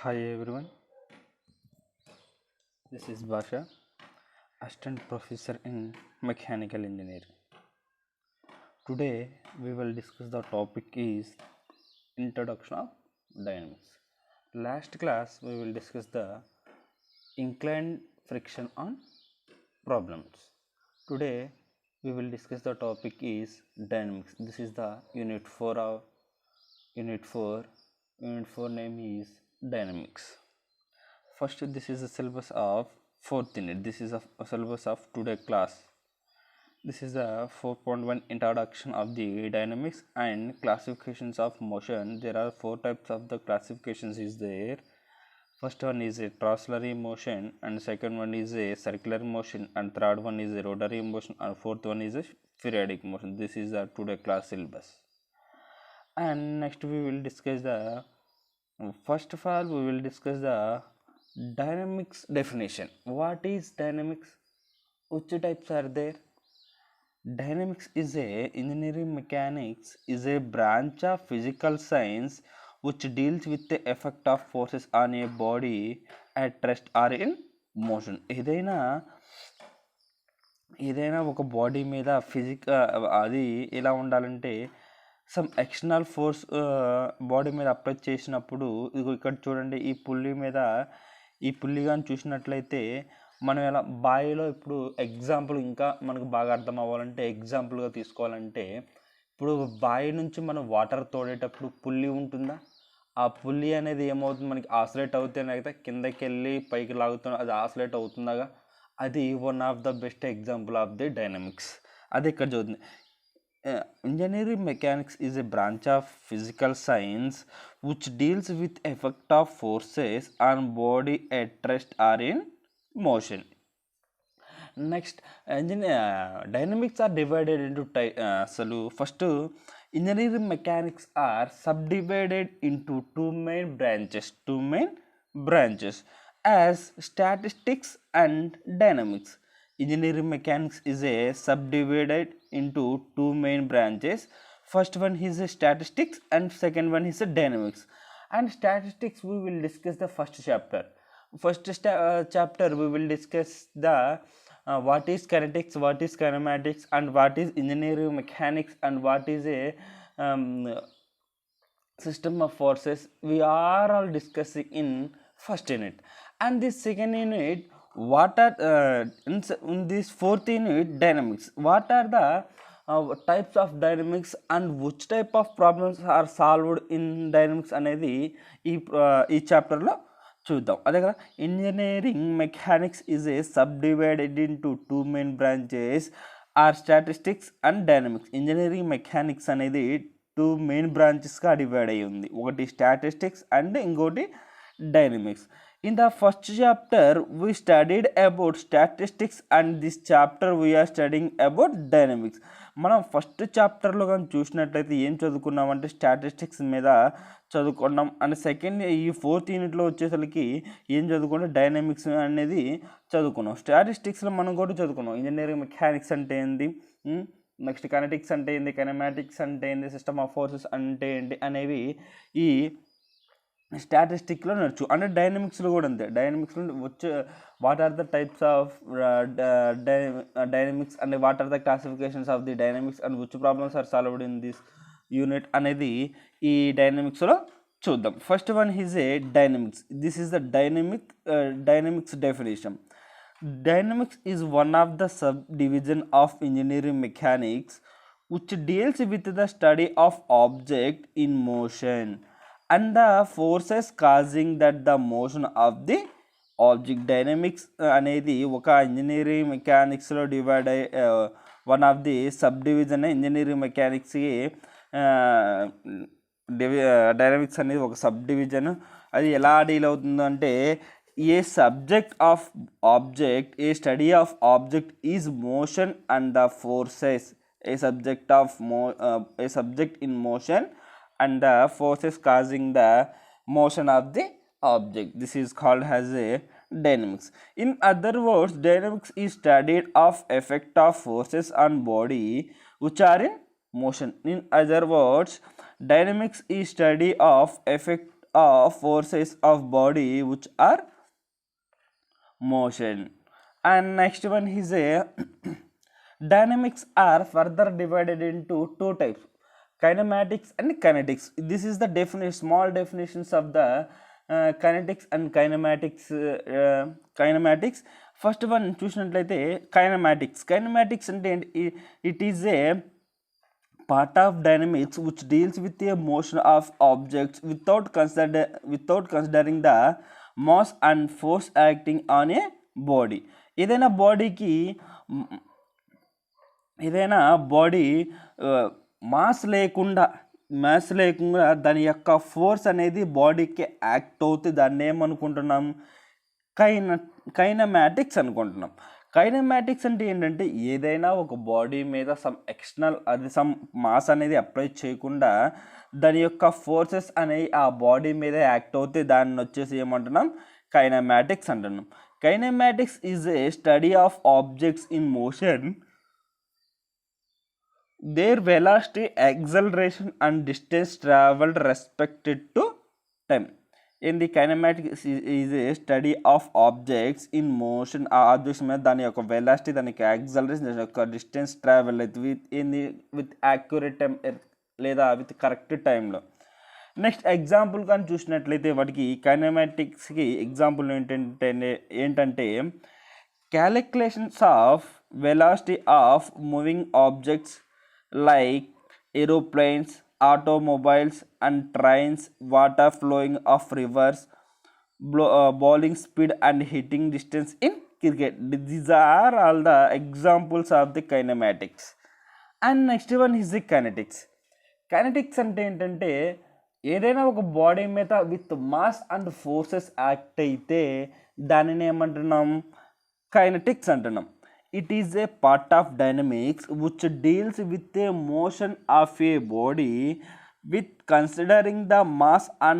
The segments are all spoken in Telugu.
Hi everyone, this is Basha, Assistant Professor in Mechanical Engineering. Today we will discuss the topic is Introduction of Dynamics. Last class we will discuss the inclined friction on problems. Today we will discuss the topic is Dynamics. This is the unit 4 of unit 4. Unit 4 name is Dynamics. First, this is the syllabus of 4th unit. This is a syllabus of today class. This is the 4.1 introduction of the dynamics and classifications of motion. There are 4 types of the classifications is there. First one is a translatory motion, and second one is a circular motion, and third one is a rotary motion, and fourth one is a periodic motion. This is the today class syllabus. And next we will discuss the first of all we will discuss the dynamics definition. What is dynamics? Which types are there? Dynamics is a engineering mechanics is a branch of physical science which deals with the effect of forces on a body at rest or in motion. ఏదైనా ఒక బాడీ మీద అది ఎలా ఉండాలంటే సమ్ ఎక్స్టర్నల్ ఫోర్స్ బాడీ మీద అప్లై చేసినప్పుడు ఇదిగో ఇక్కడ చూడండి, ఈ పుల్లి కానీ చూసినట్లయితే మనం ఎలా బావిలో ఇప్పుడు ఎగ్జాంపుల్ ఇంకా మనకు బాగా అర్థం అవ్వాలంటే ఎగ్జాంపుల్గా తీసుకోవాలంటే, ఇప్పుడు బావి నుంచి మనం వాటర్ తోడేటప్పుడు పుల్లి ఉంటుందా? ఆ పుల్లి అనేది ఏమవుతుంది, మనకి ఆసిలేట్ అవుతేనే అయితే కిందకి వెళ్ళి పైకి లాగుతున్నా అది ఆసిలేట్ అవుతుందాగా. అది one of the best example of the dynamics. అది ఇక్కడ చదువుతుంది. Engineering mechanics is a branch of physical science which deals with effect of forces on body at rest or in motion. Next, dynamics are divided into first, engineering mechanics are subdivided into two main branches as statistics and dynamics. Engineering mechanics is a subdivided into two main branches. First one is a statistics and second one is a dynamics. And statistics we will discuss the first chapter. Chapter we will discuss the what is kinetics, what is kinematics, and what is engineering mechanics, and what is a system of forces. We are all discussing in first unit. And this second unit, what are in this fourth unit, dynamics. What are the types of dynamics and which type of problems are solved in dynamics అనేది ఈ చాప్టర్లో చూద్దాం. అదే కదా, engineering mechanics is a subdivided into two main branches or statistics and dynamics. Engineering mechanics అనేది టూ మెయిన్ బ్రాంచెస్గా డివైడ్ అయ్యి ఉంది. ఒకటి స్టాటిస్టిక్స్ అండ్ ఇంకోటి dynamics. In the first chapter we studied about statistics, and this chapter we are studying about dynamics. మనం ఫస్ట్ చాప్టర్లో కానీ చూసినట్లయితే ఏం చదువుకున్నామంటే స్టాటిస్టిక్స్ మీద చదువుకున్నాం. అండ్ సెకండ్ ఈ ఫోర్త్ యూనిట్లో వచ్చేసరికి ఏం చదువుకుంటే డైనమిక్స్ అనేది చదువుకున్నాం. స్టాటిస్టిక్స్లో మనం కూడా చదువుకున్నాం ఇంజనీరింగ్ మెకానిక్స్ అంటే ఏంది, నెక్స్ట్ కైనెటిక్స్ అంటే ఏంది, కైనమాటిక్స్ అంటే ఏంది, సిస్టమ్ ఆఫ్ ఫోర్సెస్ అంటే ఏంటి అనేవి ఈ స్టాటిస్టిక్లో నడుచు. అంటే డైనమిక్స్లో కూడా అంతే. డైనమిక్స్లో వచ్చే what are the types of dynamics and what are the classifications of the dynamics and which problems are solved in this unit అనేది ఈ డైనమిక్స్లో చూద్దాం. First one is a dynamics. This is the dynamics definition. Dynamics is one of the subdivision of engineering mechanics which deals with the study of object in motion and the forces causing that the motion of the object. Dynamics అనేది ఒక ఇంజనీరింగ్ మెకానిక్స్లో డివైడ్ అయ్యే one of the sub division. Engineering మెకానిక్స్కి డైనమిక్స్ అనేది ఒక సబ్ డివిజన్. అది ఎలా డీల్ అవుతుందంటే, a subject of object, a study of object is motion and the forces. A subject in motion and the forces causing the motion of the object. This is called as a dynamics. In other words, dynamics is studied of effect of forces on body which are in motion. In other words, dynamics is study of effect of forces of body which are motion. And next one is a dynamics are further divided into two types, kinematics and kinetics. This is the definition, small definitions of the kinetics and kinematics. Kinematics, first one చూసినట్లయితే kinematics అంటే it is a part of dynamics which deals with the motion of objects without considering the mass and force acting on a body. ఏదైనా బాడీ మాస్ లేకుండా దాని యొక్క ఫోర్స్ అనేది బాడీకి యాక్ట్ అవుతుంది, దాన్ని ఏమనుకుంటున్నాం, కైనమాటిక్స్ అనుకుంటున్నాం. కైనమాటిక్స్ అంటే ఏంటంటే ఏదైనా ఒక బాడీ మీద సమ్ మాస్ అనేది అప్లై చేయకుండా దాని యొక్క ఫోర్సెస్ అనేవి ఆ బాడీ మీద యాక్ట్ అవుతే దాన్ని వచ్చేసి ఏమంటున్నాం, కైనమాటిక్స్ అంటున్నాం. Kinematics is a study of objects in motion, their velocity, acceleration and distance traveled respected to time. In the kinematics is a study of objects in motion. ఆ ఆబ్జెక్ట్స్ మీద దాని యొక్క వెలాసిటీ, దానికి యాక్సలరేషన్, దాని యొక్క డిస్టెన్స్ ట్రావెల్ అయితే విత్ యాక్యురేట్ టైం లేదా విత్ కరెక్ట్ టైంలో. నెక్స్ట్ ఎగ్జాంపుల్ కానీ చూసినట్లయితే వాటికి కైనమాటిక్స్కి ఎగ్జాంపుల్ ఏంటంటే calculations of velocity of moving objects like aeroplanes, automobiles and trains, water flowing of rivers, bowling speed and hitting distance in cricket. These are all the examples of the kinematics. And next one is the kinetics. Kinetics అంటే ఏంటంటే ఏదైనా ఒక బాడీ మీద with mass and forces act అయితే దానిని ఏమంటున్నాం, కైనెటిక్స్ అంటున్నాం. It is a part of dynamics which deals with the motion of a body with considering the mass and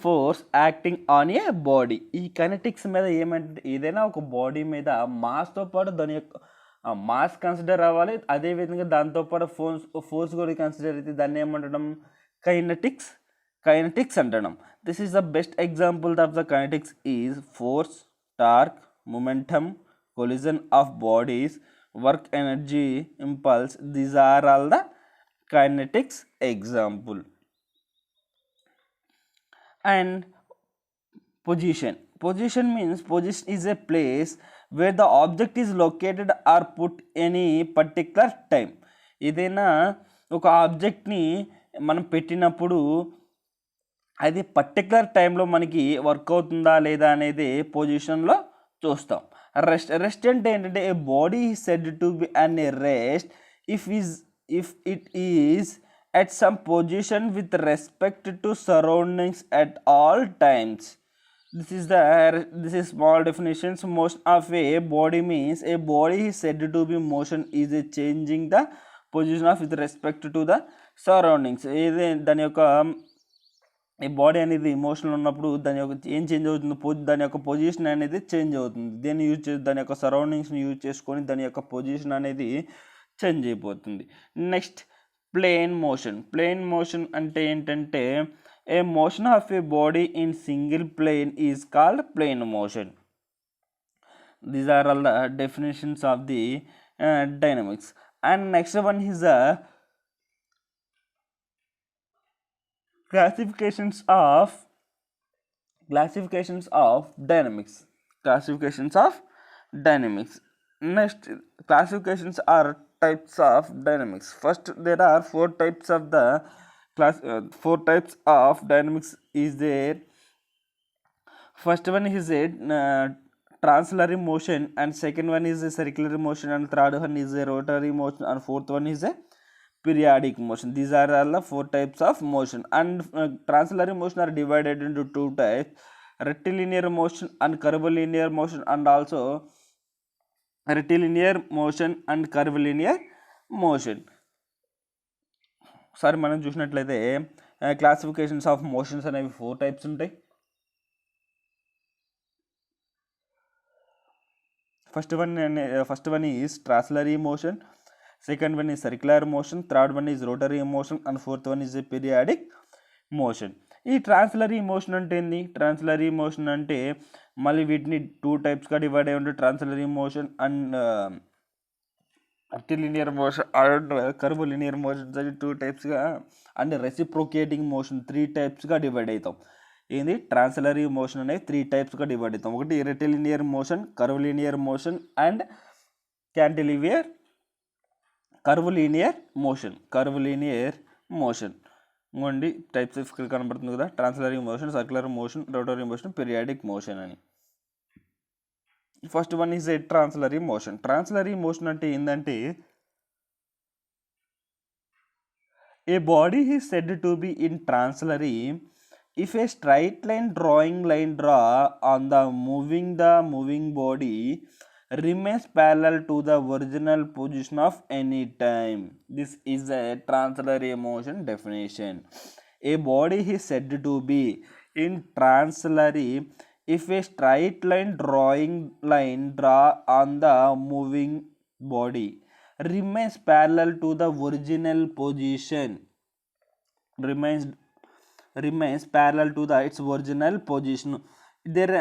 force acting on a body. ఈ కైనెటిక్స్ మీద ఏమంటే ఏదైనా ఒక బాడీ మీద మాస్తో పాటు దాని యొక్క మాస్ కన్సిడర్ అవ్వాలి, అదేవిధంగా దాంతోపాటు ఫోర్స్ కూడా కన్సిడర్ అయితే దాన్ని ఏమంటడం, kinetics అంటడం. This is the best example of the kinetics is force, torque, momentum, collision of bodies, work, energy, impulse. These are all the kinetics example. And position means position is a place where the object is located or put any particular time. ఏదైనా ఒక ఆబ్జెక్ట్ని మనం పెట్టినప్పుడు అది పర్టికులర్ టైంలో మనకి వర్క్ అవుతుందా లేదా అనేది పొజిషన్లో చూస్తాం. రెస్ట్ అంటే ఏంటంటే a body is said to be on a rest if it is at some position with respect to surroundings at all times. This is small definitions. Motion of a body means a body is said to be motion is a changing the position of with respect to the surroundings. దాని యొక్క ఈ బాడీ అనేది ఇమోషనల్ ఉన్నప్పుడు దాని యొక్క ఏం చేంజ్ అవుతుంది, దాని యొక్క పొజిషన్ అనేది చేంజ్ అవుతుంది. దేన్ని యూజ్ చేసి దాని యొక్క సరౌండింగ్స్ని యూజ్ చేసుకొని దాని యొక్క పొజిషన్ అనేది చేంజ్ అయిపోతుంది. నెక్స్ట్ ప్లేన్ మోషన్ అంటే ఏంటంటే a motion of a body in single plane is called plane motion. These are all the definitions of the dynamics. And next one is the classifications of dynamics. Next, classifications are types of dynamics. First, there are four types of dynamics is there. First one is a translatory motion, and second one is a circular motion, and third one is a rotary motion, and fourth one is a periodic motion. These are all the four types of motion. And translatory motion are divided into two types: rectilinear motion and curvilinear motion, and also rectilinear motion and curvilinear motion. సరే మనం చూసినట్లయితే క్లాసిఫికేషన్స్ ఆఫ్ మోషన్స్ అనేవి 4 టైప్స్ ఉంటాయి. First one is translatory motion, second one is circular motion, third one is rotary motion, and fourth one is a periodic motion. ఈ ట్రాన్స్లరీ మోషన్ అంటే ఏంది? ట్రాన్స్లరీ మోషన్ అంటే మళ్ళీ వీటిని 2 టైప్స్గా డివైడ్ అయి ఉంటుంది. Translatory motion and rectilinear motion and curve linear motion 2 టైప్స్గా, అండ్ రెసిప్రోకేటింగ్ మోషన్ 3 టైప్స్గా డివైడ్ అవుతాం. ఏంది? ట్రాన్స్లరీ మోషన్ అనేది 3 టైప్స్గా డివైడ్ అవుతాం. ఒకటి rectilinear motion, curve linear motion and cantilever curve linear motion. ఇంకోండి టైప్స్ ఆఫ్ కనబడుతుంది కదా, translatory motion, circular motion, rotary motion, periodic motion అని. First one is a translatory motion. Translatory motion అంటే ఏంటంటే a body is said to be in translatory if a straight line draw on the moving body remains parallel to the original position of any time. This is a translary motion definition. A body is said to be in translary if a straight line draw on the moving body remains parallel to the original position, remains parallel to its original position. There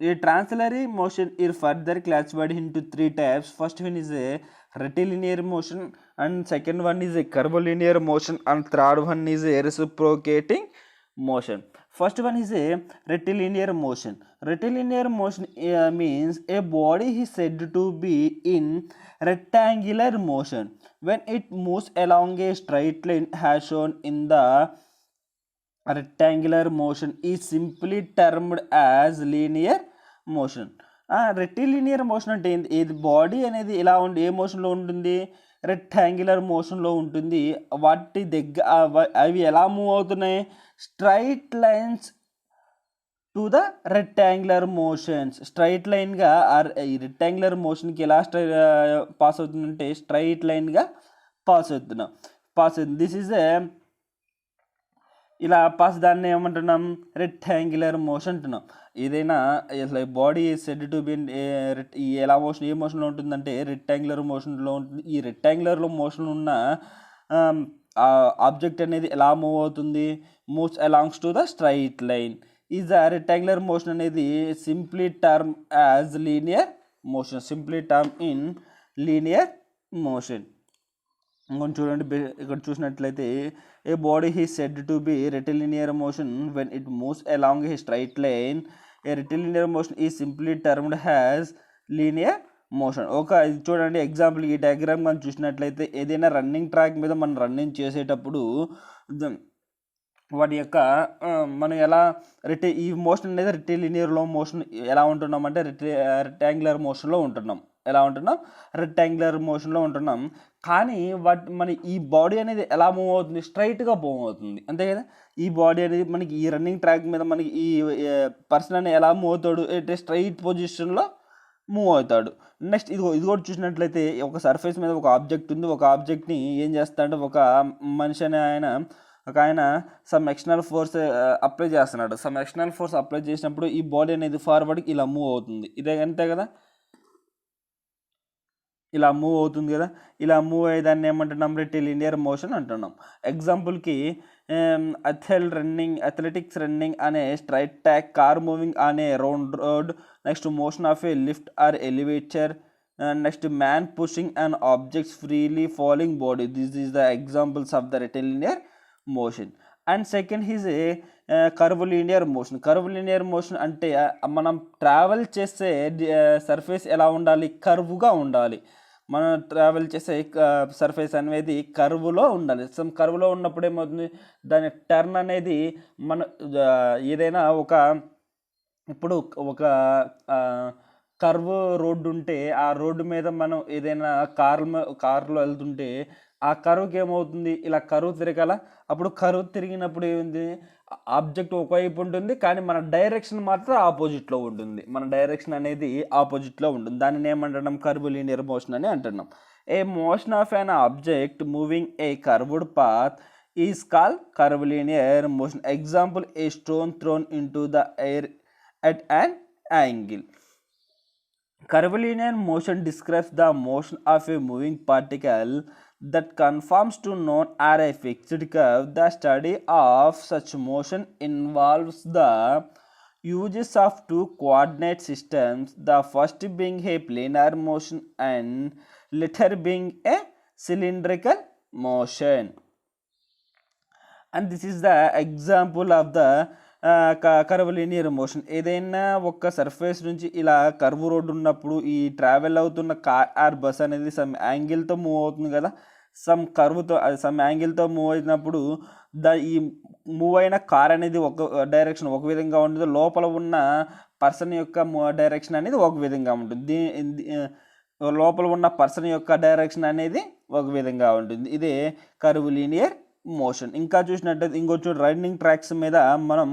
a translary motion is further classified into 3 types. First one is a rectilinear motion, and second one is a curvilinear motion, and third one is a reciprocating motion. First one is a rectilinear motion. Rectilinear motion means a body is said to be in rectangular motion when it moves along a straight line as shown in the rectangular motion is simply termed as linear motion. Rectilinear motion అంటే ఇది బాడీ అనేది ఎలా ఏ మోషన్లో ఉంటుంది? రెక్టాంగులర్ మోషన్లో ఉంటుంది. వాటి అవి ఎలా మూవ్ అవుతున్నాయి? Straight lines to the rectangular motions. Straight లైన్గా ఈ రెక్టాంగులర్ మోషన్కి ఎలా పాస్ అవుతుందంటే స్ట్రైట్ లైన్గా పాస్ అవుతుంది. దిస్ ఈజ్ ఇలా పాస్, దాన్ని ఏమంటున్నాం? రెక్టాంగులర్ మోషన్ అంటున్నాం. ఏదైనా బాడీ సెడ్ టు బి ఎలా ఏ మోషన్లో ఉంటుందంటే రెక్టాంగులర్ మోషన్లో ఉంటుంది. ఈ రెక్టాంగులర్ మోషన్ ఉన్న ఆబ్జెక్ట్ అనేది ఎలా మూవ్ అవుతుంది? Moves along to the straight line. ఈ రెక్టాంగులర్ మోషన్ అనేది simply term as linear motion. ఇంకొంచెం చూడండి, ఇక్కడ చూసినట్లయితే a body is said to be rectilinear motion when it moves along a straight line. A rectilinear motion is simply termed has linear motion. ఇది చూడండి ఎగ్జాంపుల్, ఈ డయాగ్రామ్ మనం చూసినట్లయితే ఏదైనా రన్నింగ్ ట్రాక్ మీద మనం రన్నింగ్ చేసేటప్పుడు వాటి యొక్క మనం ఎలా ఈ మోషన్ అనేది రెక్టిలినియర్లో మోషన్ ఎలా ఉంటున్నాం అంటే రెక్టాంగులర్ మోషన్లో ఉంటున్నాం. రెక్టాంగులర్ మోషన్లో ఉంటున్నాం. కానీ మన ఈ బాడీ అనేది ఎలా మూవ్ అవుతుంది? స్ట్రైట్గా మూవ్ అవుతుంది, అంతే కదా. ఈ బాడీ అనేది మనకి ఈ రన్నింగ్ ట్రాక్ మీద మనకి ఈ పర్సన్ అనేది ఎలా మూవ్ అవుతాడు అంటే స్ట్రైట్ పొజిషన్లో మూవ్ అవుతాడు. నెక్స్ట్ ఇది కూడా చూసినట్లయితే ఒక సర్ఫేస్ మీద ఒక ఆబ్జెక్ట్ ఉంది. ఒక ఆబ్జెక్ట్ని ఏం చేస్తాడంటే ఒక మనిషి అనే ఆయన సమ్ ఎక్స్టర్నల్ ఫోర్స్ అప్లై చేస్తున్నాడు. అప్లై చేసినప్పుడు ఈ బాడీ అనేది ఫార్వర్డ్కి ఇలా మూవ్ అవుతుంది. ఇదే అంతే కదా, ఇలా మూవ్ అవుతుంది కదా. ఇలా మూవ్ అయ్యేదాన్ని ఏమంటున్నాం? రెక్టిలినియర్ మోషన్ అంటున్నాం. ఎగ్జాంపుల్కి అథ్లెటిక్స్ రన్నింగ్ అనే స్ట్రైట్ ట్రాక్, కార్ మూవింగ్ అనే round road, next motion of a lift or elevator, next man pushing and objects freely following body. This is the examples of the rectilinear motion. And second is a curvilinear motion అంటే మనం ట్రావెల్ చేసే సర్ఫేస్ ఎలా ఉండాలి? కర్వ్గా ఉండాలి. మనం ట్రావెల్ చేసే సర్ఫేస్ అనేది కర్వ్లో ఉండాలి. సమ్ కర్వ్లో ఉన్నప్పుడు ఏమవుతుంది? దాని టర్న్ అనేది మన ఏదైనా ఇప్పుడు ఒక కర్వ్ రోడ్డు ఉంటే ఆ రోడ్డు మీద మనం ఏదైనా కారులో వెళ్తుంటే ఆ కర్వ్కి ఏమవుతుంది? ఇలా కర్వ్ తిరగాల. అప్పుడు కర్వ్ తిరిగినప్పుడు ఏముంది? ఆబ్జెక్ట్ ఒకవైపు ఉంటుంది, కానీ మన డైరెక్షన్ మాత్రం ఆపోజిట్లో ఉంటుంది. దానిని ఏమంటున్నాం? కర్వ్లినియర్ మోషన్ అని అంటున్నాం. A motion of an object moving a curved path is called curvilinear motion. Example, a stone thrown into the air at an angle. Curvilinear motion describes the motion of a moving particle that conforms to known or a fixed curve. The study of such motion involves the uses of two coordinate systems, the first being a planar motion and later being a cylindrical motion. And this is the example of the curvilinear motion. ఏదైనా ఒక సర్ఫేస్ నుంచి ఇలా కర్వ్ రోడ్ ఉన్నప్పుడు ఈ ట్రావెల్ అవుతున్న కార్ ఆర్ బస్ అనేది సమ్ యాంగిల్తో మూవ్ అవుతుంది కదా, సమ్ కర్వ్తో సమ్ యాంగిల్తో మూవ్ అయినప్పుడు ఈ మూవ్ అయిన కార్ అనేది ఒక డైరెక్షన్ ఒక విధంగా ఉంటుంది, లోపల ఉన్న పర్సన్ యొక్క డైరెక్షన్ అనేది ఒక విధంగా ఉంటుంది, లోపల ఉన్న పర్సన్ యొక్క డైరెక్షన్ అనేది ఒక విధంగా ఉంటుంది. ఇదే కర్వలీనియర్ మోషన్. ఇంకా చూసినట్టయితే ఇంకొంచెం రన్నింగ్ ట్రాక్స్ మీద మనం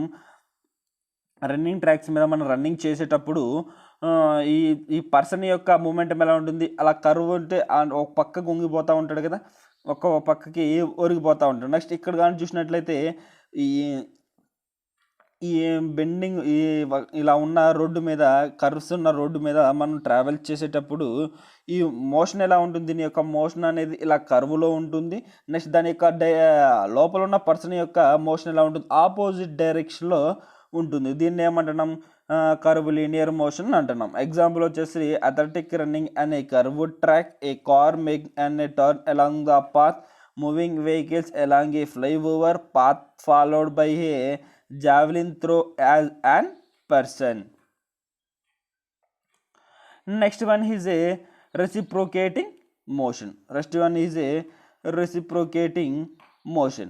రన్నింగ్ చేసేటప్పుడు ఈ పర్సన్ యొక్క మూమెంటం ఎలా ఉంటుంది, అలా కర్వ్ ఉంటే ఒక పక్కకు వంగిపోతూ ఉంటాడు కదా, ఒక పక్కకి ఒరిగిపోతూ ఉంటాడు. నెక్స్ట్ ఇక్కడ కానీ చూసినట్లయితే ఈ బెండింగ్ ఇలా ఉన్న రోడ్డు మీద, కర్వ్స్ ఉన్న రోడ్డు మీద మనం ట్రావెల్ చేసేటప్పుడు ఈ మోషన్ ఎలా ఉంటుంది, దీని యొక్క మోషన్ అనేది ఇలా కర్వ్లో ఉంటుంది. నెక్స్ట్ దాని యొక్క లోపల ఉన్న పర్సన్ యొక్క మోషన్ ఎలా ఉంటుంది, ఆపోజిట్ డైరెక్షన్లో ఉంటుంది. దీన్ని ఏమంటున్నాం, కర్వలీనియర్ మోషన్ అంటున్నాం. ఎగ్జాంపుల్ వచ్చేసి athletic running and A curved track, A car make and A turn along the path, moving vehicles along A flyover path followed by A javelin throw as an person. Next one is a reciprocating motion.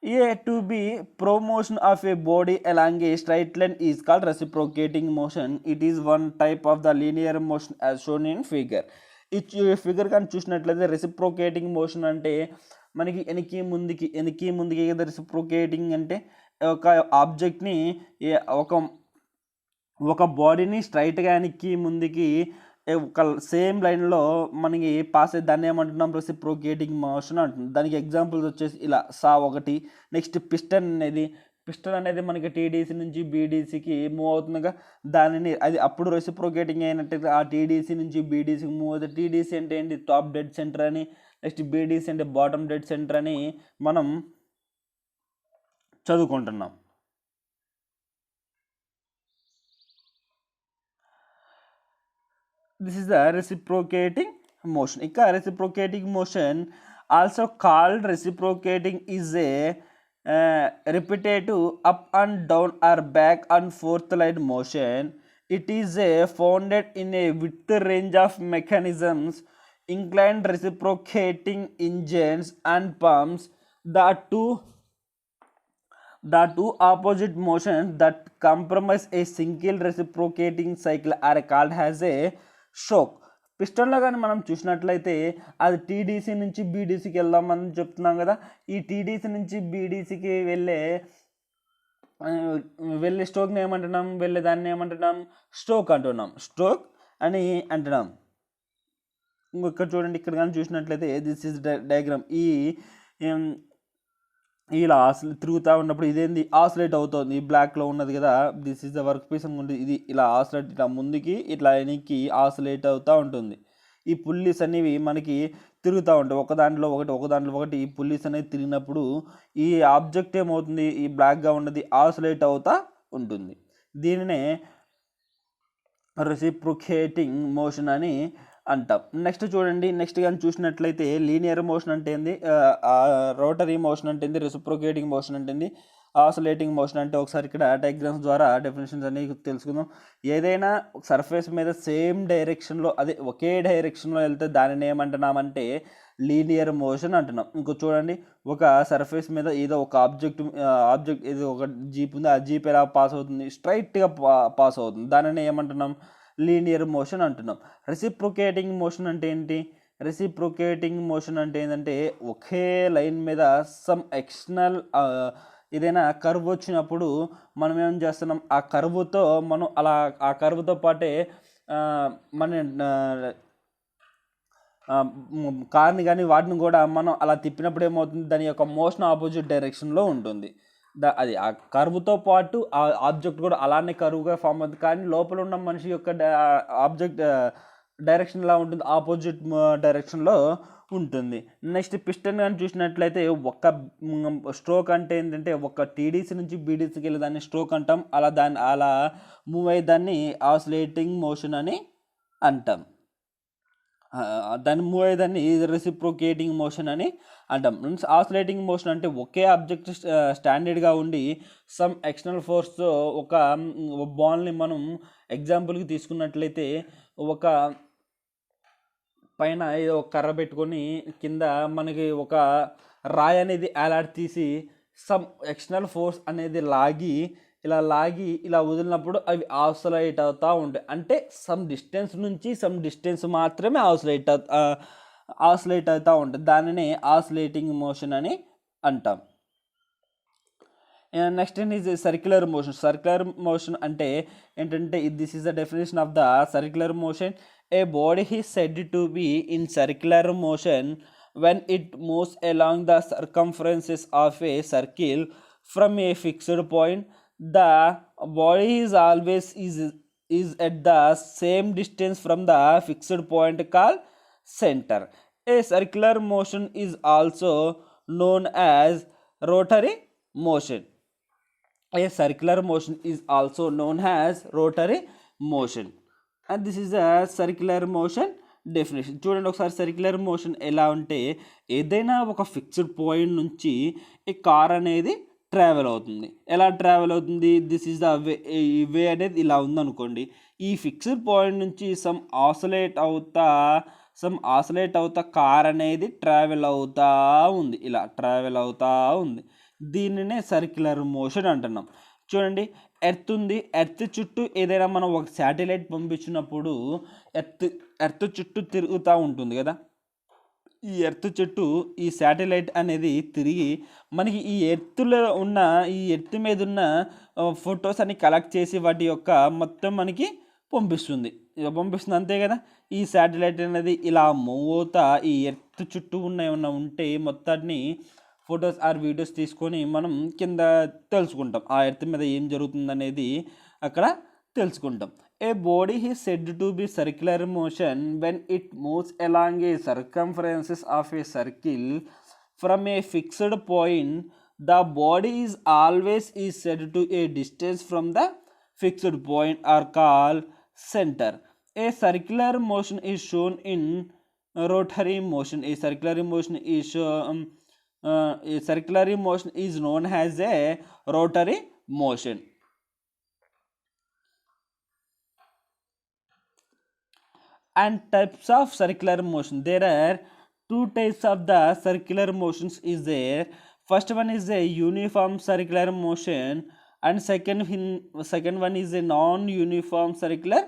A to B promotion of a body along a straight line is called reciprocating motion. It is one type of the linear motion as shown in figure. ఈ ఫిగర్ కానీ చూసినట్లయితే రెసిప్రోకేటింగ్ మోషన్ అంటే మనకి వెనక్కి ముందుకి కదా. రెసిప్రోకేటింగ్ అంటే ఒక ఆబ్జెక్ట్ని ఒక బాడీని స్ట్రైట్గా వెనక్కి ముందుకి ఒక సేమ్ లైన్లో మనకి పాస్ అయ్యి దాన్ని ఏమంటున్నాం, రెసిప్రోకేటింగ్ మోషన్ అంటున్నాం. దానికి ఎగ్జాంపుల్స్ వచ్చేసి ఇలా ఒకటి. నెక్స్ట్ పిస్టన్ అనేది మనకి టీడీసీ నుంచి బీడీసీకి మూవ్ అవుతుందిగా, దానిని అది అప్పుడు రెసిప్రోకేటింగ్ అయినట్టయితే ఆ టీడీసీ నుంచి బీడీసీకి మూవ్ అవుతుంది. టీడీసీ అంటే ఏంటి, టాప్ డెడ్ సెంటర్ అని, నెక్స్ట్ బీడీసీ అంటే బాటమ్ డెడ్ సెంటర్ అని మనం చదువుకుంటున్నాం. This is the reciprocating motion. ఇంకా reciprocating motion also called reciprocating is a repetitive up and down or back and forth line motion. It is founded in a width range of mechanisms, inclined reciprocating engines and pumps. The two opposite motions that comprise a single reciprocating cycle are called as a shock. పిస్టన్లో కానీ మనం చూసినట్లయితే అది టీడీసీ నుంచి బీడీసీకి వెళ్దామని చెప్తున్నాం కదా. ఈ టీడీసీ నుంచి బీడీసీకి వెళ్ళే స్ట్రోక్ని ఏమంటున్నాం, దాన్ని ఏమంటున్నాం, స్ట్రోక్ అని అంటున్నాం. ఇంకొక చూడండి, ఇక్కడ కానీ చూసినట్లయితే దిస్ ఇస్ డయాగ్రామ్. ఇలా తిరుగుతూ ఉన్నప్పుడు ఇదేంది, ఆసిలేట్ అవుతుంది. బ్లాక్లో ఉన్నది కదా, this is the work piece అనుకుంటుంది. ఇది ఇలా ఆసిలేట్, ఇట్లా ముందుకి ఇట్లా వెనక్కి ఆసిలేట్ అవుతూ ఉంటుంది. ఈ పుల్లీస్ అనేవి మనకి తిరుగుతూ ఉంటాయి, ఒక దాంట్లో ఒకటి. ఈ పుల్లీస్ అనేది తిరిగినప్పుడు ఈ ఆబ్జెక్ట్ ఏమవుతుంది, ఈ బ్లాక్గా ఉన్నది ఆసిలేట్ అవుతూ ఉంటుంది. దీనినే రెసిప్రోకేటింగ్ మోషన్ అని అంటాం. నెక్స్ట్ చూడండి, నెక్స్ట్ కానీ చూసినట్లయితే లీనియర్ మోషన్ అంటే ఏంది, రోటరీ మోషన్ అంటే ఏంది, రెసిప్రోకేటింగ్ మోషన్ అంటే ఏంది, ఆసిలేటింగ్ మోషన్ అంటే ఒకసారి ఇక్కడ డయాగ్రామ్స్ ద్వారా డెఫినేషన్స్ అనేవి తెలుసుకుందాం. ఏదైనా సర్ఫేస్ మీద సేమ్ డైరెక్షన్లో, అదే ఒకే డైరెక్షన్లో వెళ్తే దానిని ఏమంటున్నామంటే లీనియర్ మోషన్ అంటున్నాం. ఇంకో చూడండి, ఒక సర్ఫేస్ మీద ఏదో ఒక ఆబ్జెక్ట్ ఏదో ఒక జీప్ ఉంది, ఆ జీప్ ఎలా పాస్ అవుతుంది, స్ట్రైట్గా పాస్ అవుతుంది, దానిని ఏమంటున్నాం, లీనియర్ మోషన్ అంటున్నాం. రెసిప్రోకేటింగ్ మోషన్ అంటే ఏంటి, రెసిప్రోకేటింగ్ మోషన్ అంటే ఏంటంటే ఒకే లైన్ మీద సమ్ ఎక్స్టర్నల్ ఏదైనా కర్వ్ వచ్చినప్పుడు మనం ఏం చేస్తున్నాం, ఆ కర్వ్తో మనం అలా ఆ కర్వ్తో పాటే మన కార్ని కానీ వాటిని కూడా మనం అలా తిప్పినప్పుడు ఏమవుతుంది, దాని యొక్క మోషన్ ఆపోజిట్ డైరెక్షన్లో ఉంటుంది. అది ఆ కర్వ్తో పాటు ఆ ఆబ్జెక్ట్ కూడా అలానే కర్వ్గా ఫామ్ అవుతుంది, కానీ లోపల ఉన్న మనిషి యొక్క ఆబ్జెక్ట్ డైరెక్షన్ ఎలా ఉంటుంది, ఆపోజిట్ డైరెక్షన్లో ఉంటుంది. నెక్స్ట్ పిస్టన్ కానీ చూసినట్లయితే ఒక స్ట్రోక్ అంటే ఏంటంటే ఒక టీడీసీ నుంచి బీడీసీకి వెళ్ళి దాన్ని స్ట్రోక్ అంటాం. అలా మూవ్ అయ్యి దాన్ని ఆసిలేటింగ్ మోషన్ అని అంటాం. దాన్ని మూవ్ అయ్యేదాన్ని రెసిప్రోకేటింగ్ మోషన్ అని అంటాం. మీన్స్ ఆసిలేటింగ్ మోషన్ అంటే ఒకే ఆబ్జెక్ట్ స్టాండర్డ్గా ఉండి సమ్ ఎక్స్టర్నల్ ఫోర్స్తో ఒక బాల్ని మనం ఎగ్జాంపుల్కి తీసుకున్నట్లయితే ఒక పైన ఏదో ఒక కర్ర పెట్టుకొని కింద మనకి ఒక రాయి అనేది తీసి సమ్ ఎక్స్టర్నల్ ఫోర్స్ అనేది లాగి ఇలా వదిలినప్పుడు అవి ఆసిలేట్ అవుతూ ఉంటాయి. అంటే సమ్ డిస్టెన్స్ నుంచి సమ్ డిస్టెన్స్ మాత్రమే ఆసిలేట్ అవుతూ ఉంటుంది. దానిని ఆసిలేటింగ్ మోషన్ అని అంటాం. Next is circular motion. Circular motion అంటే ఏంటంటే this is the definition of the circular motion. A body is said to be in circular motion when it moves along the circumferences of a circle from a fixed point. The body is always is at the same distance from the fixed point called center. A circular motion is also known as rotary motion. A circular motion is also known as rotary motion. And this is a circular motion definition. చూడండి ఒకసారి సర్క్యులర్ మోషన్ ఎలా ఉంటే ఏదైనా ఒక ఫిక్స్డ్ పాయింట్ నుంచి ఈ కార్ అనేది ట్రావెల్ అవుతుంది. ఎలా ట్రావెల్ అవుతుంది? This is the way. ఈ వే అనేది ఇలా ఉందనుకోండి. ఈ ఫిక్స్డ్ పాయింట్ నుంచి సమ్ ఆసిలేట్ అవుతా కార్ అనేది ట్రావెల్ అవుతూ ఉంది. ఇలా ట్రావెల్ అవుతూ ఉంది. దీనినే సర్క్యులర్ మోషన్ అంటున్నాం. చూడండి, ఎర్త్ ఉంది. ఎర్త్ చుట్టూ ఏదైనా మనం ఒక శాటిలైట్ పంపించినప్పుడు ఎర్త్ చుట్టూ తిరుగుతూ ఉంటుంది కదా. ఈ ఎర్త్ చుట్టూ ఈ శాటిలైట్ అనేది తిరిగి మనకి ఈ ఎర్త్ మీద ఉన్న ఫొటోస్ అన్ని కలెక్ట్ చేసి వాటి యొక్క మొత్తం మనకి పంపిస్తుంది. అంతే కదా. ఈ శాటిలైట్ అనేది ఇలా మూవ్ అవుతా ఈ ఎర్త్ చుట్టూ ఏమన్నా ఉంటే మొత్తాన్ని ఫొటోస్ ఆర్ వీడియోస్ తీసుకొని మనం కింద తెలుసుకుంటాం. ఆ ఎర్త్ మీద ఏం జరుగుతుందనేది అక్కడ తెలుసుకుంటాం. A body is said to be circular motion when it moves along a circumferences of a circle from a fixed point. The body is always is said to a distance from the fixed point or call centre. A circular motion is shown in rotary motion. A circular motion is known as a rotary motion. And types of circular motion. There are two types of the circular motions is there. First one is a uniform circular motion and second one is a non-uniform circular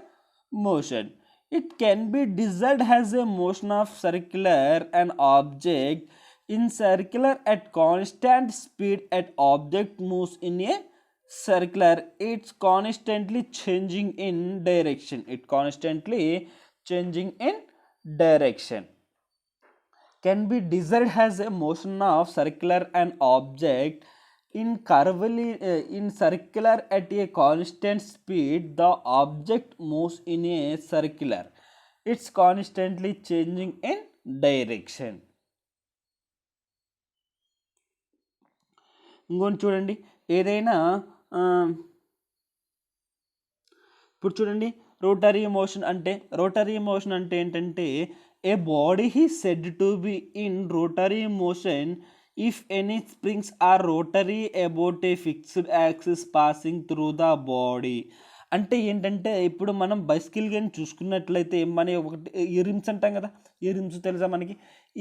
motion. It can be desired as a motion of circular an object in circular at constant speed. At object moves in a circular, it's constantly changing in direction. Can be desired as a motion of circular an object in circular at a constant speed. The object moves in a circular, it's constantly changing in direction. ఇంకొని చూడండి, ఏదైనా ఇప్పుడు చూడండి రోటరీ మోషన్ అంటే ఏంటంటే a body is said to be in rotary motion if any springs are rotary about a fixed axis passing through the body. అంటే ఏంటంటే ఇప్పుడు మనం బైసికల్ కానీ చూసుకున్నట్లయితే మన ఒకటి ఈ రిమ్స్ అంటాం కదా. ఈ రిమ్స్ తెలుసా మనకి?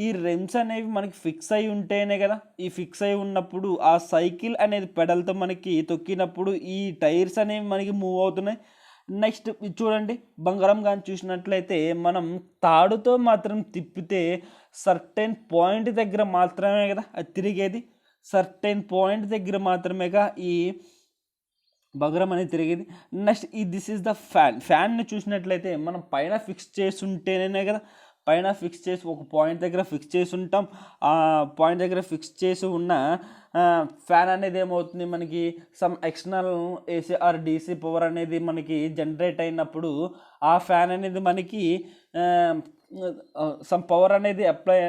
ఈ రిమ్స్ అనేవి మనకి ఫిక్స్ అయి ఉంటేనే కదా. ఈ ఫిక్స్ అయి ఉన్నప్పుడు ఆ సైకిల్ అనేది పెడల్తో మనకి తొక్కినప్పుడు ఈ టైర్స్ అనేవి మనకి మూవ్ అవుతున్నాయి. నెక్స్ట్ చూడండి, బంగారం కానీ చూసినట్లయితే మనం తాడుతో మాత్రం తిప్పితే సర్టెన్ పాయింట్ దగ్గర మాత్రమే కదా అది తిరిగేది. సర్టెన్ పాయింట్ దగ్గర మాత్రమేగా ఈ బంగారం అనేది తిరిగేది. నెక్స్ట్ దిస్ ఈజ్ ద ఫ్యాన్ని చూసినట్లయితే మనం పైన ఫిక్స్ చేస్తుంటేనే కదా పైన ఫిక్స్ చేసి ఒక పాయింట్ దగ్గర ఫిక్స్ చేసి ఉంటాం. ఆ పాయింట్ దగ్గర ఫిక్స్ చేసి ఉన్న ఫ్యాన్ అనేది ఏమవుతుంది, మనకి some external AC or DC power అనేది మనకి జనరేట్ అయినప్పుడు ఆ ఫ్యాన్ అనేది మనకి సమ్ పవర్ అనేది అప్లై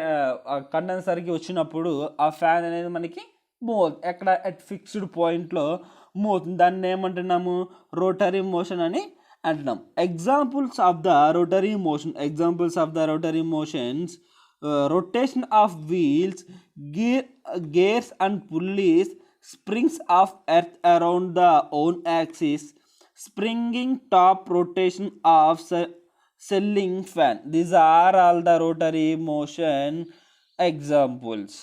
కండెన్సర్కి వచ్చినప్పుడు ఆ ఫ్యాన్ అనేది మనకి మూవ్ ఎక్కడ అట్ ఫిక్స్డ్ పాయింట్లో మూవ్ అవుతుంది. దాన్ని ఏమంటున్నాము, రోటరీ మోషన్ అని అంటున్నాం. Examples of the rotary motions, rotation of wheels, gears and pulleys, springs of earth around the own axis, springing top rotation of selling fan. These are all the rotary motion examples.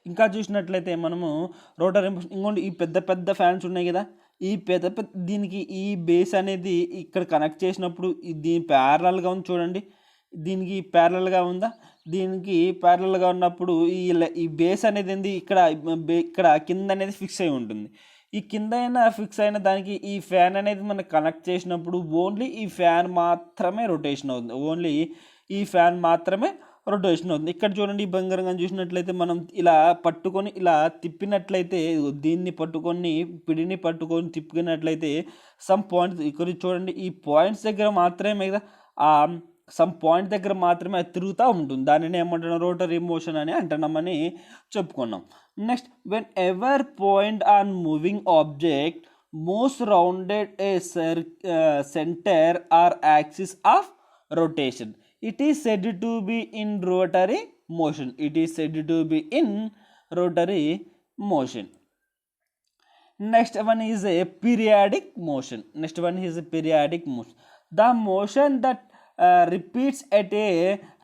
ఇంకా చూసినట్లయితే మనము రోటరీ ఇంకోటి ఈ పెద్ద పెద్ద ఫ్యాన్స్ ఉన్నాయి కదా, ఈ పెద్ద పెద్ద దీనికి ఈ బేస్ అనేది ఇక్కడ కనెక్ట్ చేసినప్పుడు దీని ప్యారలల్గా ఉంది చూడండి, దీనికి ప్యారలల్గా ఉందా, దీనికి ప్యారలల్గా ఉన్నప్పుడు ఈ బేస్ అనేది ఏంది ఇక్కడ కింద అనేది ఫిక్స్ అయి ఉంటుంది. ఈ కింద అయినా ఫిక్స్ అయిన దానికి ఈ ఫ్యాన్ అనేది మనకు కనెక్ట్ చేసినప్పుడు ఓన్లీ ఈ ఫ్యాన్ మాత్రమే రొటేషన్ అవుతుంది, రొటేషన్ అవుతుంది. ఇక్కడ చూడండి, ఈ బంగారంగా చూసినట్లయితే మనం ఇలా పట్టుకొని ఇలా తిప్పినట్లయితే, దీన్ని పట్టుకొని పిడిని పట్టుకొని తిప్పినట్లయితే సమ్ పాయింట్స్ ఇక్కడ చూడండి, ఈ పాయింట్స్ దగ్గర మాత్రమే కదా సమ్ పాయింట్ దగ్గర మాత్రమే అది తిరుగుతూ ఉంటుంది. దానిని ఏమంటున్నాం, రోటరీ మోషన్ అని అంటున్నామని చెప్పుకున్నాం. Next, whenever point on moving object moves rounded a centre or axis of rotation, it is said to be in rotary motion. Next one is a periodic motion. The motion that repeats at a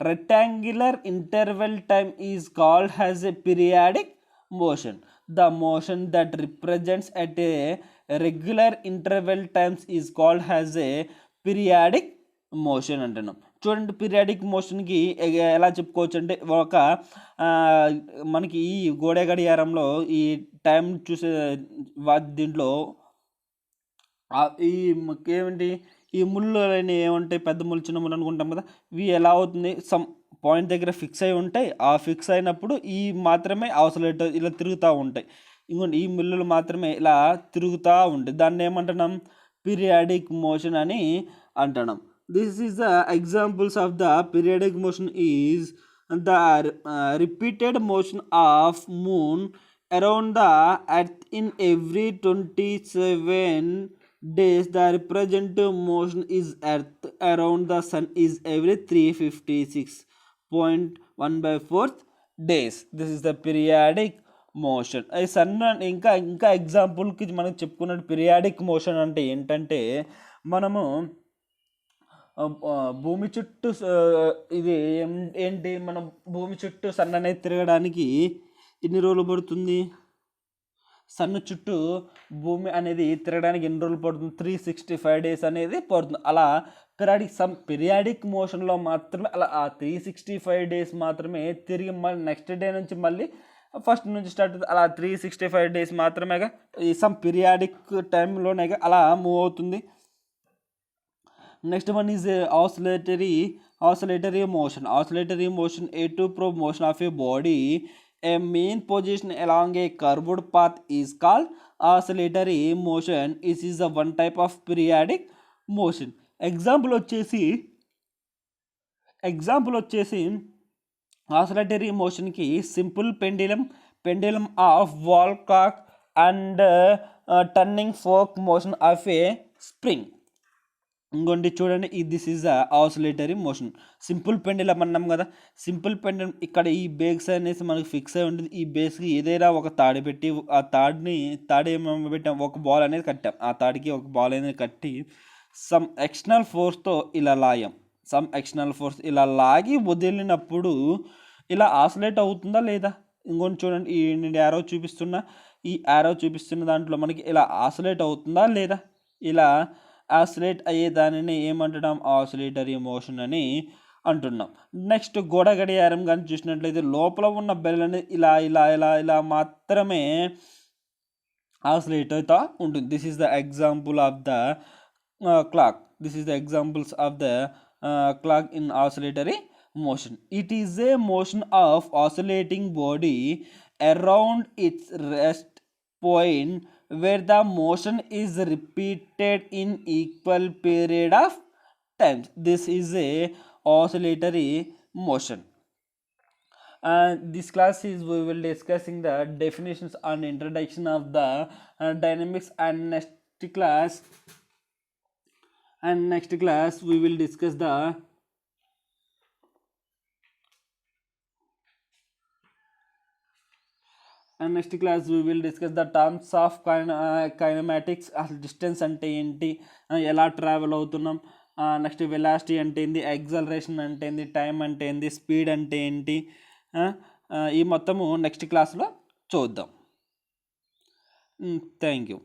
rectangular interval time is called as a periodic motion. The motion that represents at a regular interval times is called as a periodic motion అంటున్నాం. చూడండి, పీరియాడిక్ మోషన్కి ఎలా చెప్పుకోవచ్చు అంటే, మనకి ఈ గోడ గడియారంలో ఈ టైం చూసే దీంట్లో ఏమిటి ఈ ముళ్ళు ఏముంటాయి, పెద్ద ముళ్ళు చిన్న ముళ్ళు అనుకుంటాం కదా, ఇవి ఎలా అవుతుంది, సమ్ పాయింట్ దగ్గర ఫిక్స్ అయి ఉంటాయి. ఆ ఫిక్స్ అయినప్పుడు ఈ మాత్రమే ఆసిలేటర్ ఇలా తిరుగుతూ ఉంటాయి. ఇంకోటి ఈ ముళ్ళు మాత్రమే ఇలా తిరుగుతూ ఉంటాయి. దాన్ని ఏమంటున్నాం, పీరియాడిక్ మోషన్ అని అంటున్నాం. This is the examples of the periodic motion is the repeated motion of moon around the earth in every 27 days. The representative motion is earth around the sun is every 356.1/4 days. This is the periodic motion. ఈ ఇంకా ఎగ్జాంపుల్కి మనం చెప్పుకున్నట్టు పీరియాడిక్ మోషన్ అంటే ఏంటంటే, మనము భూమి చుట్టూ ఇది ఏంటి, మనం భూమి చుట్టూ సన్ అనేది తిరగడానికి ఎన్ని రోజులు పడుతుంది, సన్ చుట్టూ భూమి అనేది తిరగడానికి ఎన్ని రోజులు పడుతుంది, 365 days అనేది పడుతుంది. అలా పీరియాడిక్ మోషన్లో మాత్రమే అలా ఆ 365 days మాత్రమే తిరిగి మళ్ళీ నెక్స్ట్ డే నుంచి మళ్ళీ ఫస్ట్ నుంచి స్టార్ట్ అవుతుంది. అలా 365 days మాత్రమేగా ఈ సమ్ పీరియాడిక్ టైంలోనేగా అలా మూవ్ అవుతుంది. Next one is oscillatory motion. A to probe motion of a body, a main position along a curved path is called oscillatory motion. This is a one type of periodic motion. Example వచ్చేసి oscillatory మోషన్కి simple pendulum of wall clock and turning fork motion of a spring. ఇంకోండి చూడండి, this is the oscillatory motion. Simple pendulum అన్నాం కదా, సింపుల్ పెండిలం ఇక్కడ ఈ బేస్ అనేసి మనకు ఫిక్స్ అయి ఉంటుంది. ఈ బేస్కి ఏదైనా ఒక తాడి పెట్టి ఆ తాడి ఏమేమి పెట్టాం, ఒక బాల్ అనేది కట్టాం, ఆ తాడికి ఒక బాల్ అనేది కట్టి సమ్ ఎక్స్టర్నల్ ఫోర్స్తో ఇలా లాగి వదిలినప్పుడు ఇలా ఆసిలేట్ అవుతుందా లేదా. ఇంకొంచెం చూడండి, నేను ఈ యారో చూపిస్తున్న దాంట్లో మనకి ఇలా ఆసిలేట్ అవుతుందా లేదా. ఇలా ఆసిలేట్ అయ్యే దానిని ఏమంటున్నాం, ఆసిలేటరీ మోషన్ అని అంటున్నాం. నెక్స్ట్, గోడ గడియారం కానీ చూసినట్లయితే లోపల ఉన్న బెల్ అనేది ఇలా మాత్రమే ఆసిలేట్ అవుతూ ఉంటుంది. This is the example of the clock. This is the examples of the clock in oscillatory motion. It is a motion of oscillating body around its rest point where the motion is repeated in equal period of times. This is a oscillatory motion. This class is we will discussing the definitions and introduction of the dynamics, and next class we will discuss the terms of kinematics. Distance అంటే ఏంటి, ఎలా ట్రావెల్ అవుతున్నాం, నెక్స్ట్ వెలాసిటీ అంటే ఏంటి, యాక్సలరేషన్ అంటే ఏంటి, టైం అంటే ఏంటి, స్పీడ్ అంటే ఏంటి, ఈ మొత్తము నెక్స్ట్ క్లాస్లో చూద్దాం. Thank you.